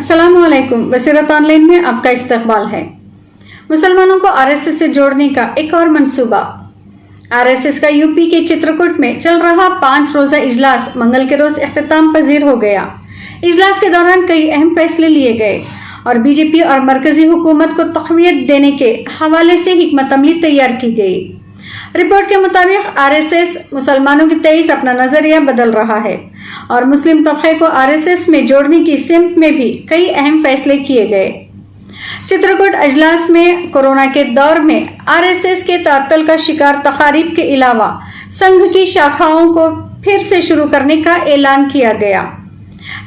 अस्सलामुअलैकुम। बसीरत ऑनलाइन में आपका इस्तकबाल है। मुसलमानों को आरएसएस से जोड़ने का एक और मंसूबा। आरएसएस का यूपी के चित्रकूट में चल रहा 5 रोजा इजलास मंगल के रोज इख्तिताम पजीर हो गया। इजलास के दौरान कई अहम फैसले लिए गए और बीजेपी और मरकजी हुकूमत को तक़वियत देने के हवाले से हिकमत अमली तैयार की गई। रिपोर्ट के मुताबिक आरएसएस मुसलमानों के तेईस अपना नजरिया बदल रहा है और मुस्लिम तबके को आरएसएस में जोड़ने की सिमत में भी कई अहम फैसले किए गए। चित्रकूट अजलास में कोरोना के दौर में आरएसएस के तातल का शिकार तकारीब के अलावा संघ की शाखाओं को फिर से शुरू करने का ऐलान किया गया।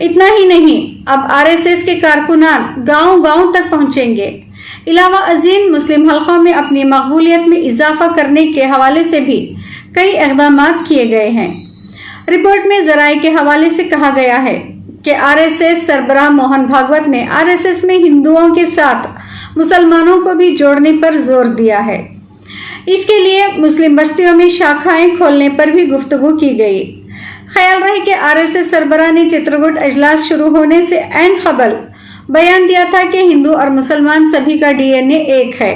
इतना ही नहीं, अब आरएसएस के कारकुनान गांव-गांव तक पहुंचेंगे। इलावा अजीम मुस्लिम हलकों में अपनी मकबूलियत में इजाफा करने के हवाले से भी कई इक़दामात किए गए हैं। रिपोर्ट में ज़राए के हवाले से कहा गया है कि आरएसएस सरबराह मोहन भागवत ने आरएसएस में हिंदुओं के साथ मुसलमानों को भी जोड़ने पर जोर दिया है। इसके लिए मुस्लिम बस्तियों में शाखाएं खोलने पर भी गुफ्तगू की गई। ख्याल रहे कि आरएसएस सरबराह ने चित्रकूट अजलास शुरू होने से ऐन क़बल बयान दिया था कि हिंदू और मुसलमान सभी का डीएनए एक है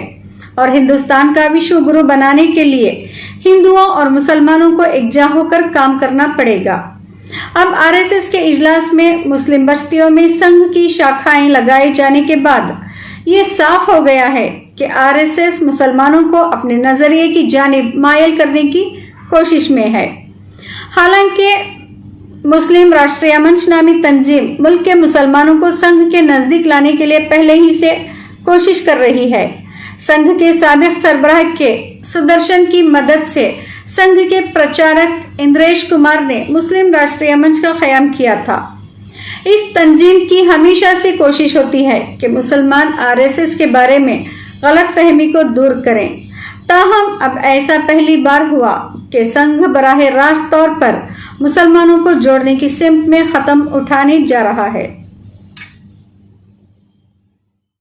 और हिंदुस्तान का विश्व गुरु बनाने के लिए हिंदुओं और मुसलमानों को एकजा होकर काम करना पड़ेगा। अब आरएसएस के इजलास में मुस्लिम बस्तियों में संघ की शाखाएं लगाए जाने के बाद ये साफ हो गया है कि आरएसएस मुसलमानों को अपने नजरिए की जानिब मायल करने की कोशिश में है। हालांकि मुस्लिम राष्ट्रीय मंच नामी तंजीम मुल्क के मुसलमानों को संघ के नजदीक लाने के लिए पहले ही से कोशिश कर रही है। संघ के साबिक सरबराह के सुदर्शन की मदद से संघ के प्रचारक इंद्रेश कुमार ने मुस्लिम राष्ट्रीय मंच का क़याम किया था। इस तंजीम की हमेशा से कोशिश होती है कि मुसलमान आरएसएस के बारे में गलत फहमी को दूर करें। ताहम अब ऐसा पहली बार हुआ कि संघ बराह रास्त तौर पर मुसलमानों को जोड़ने की सिमत में कदम उठाने जा रहा है।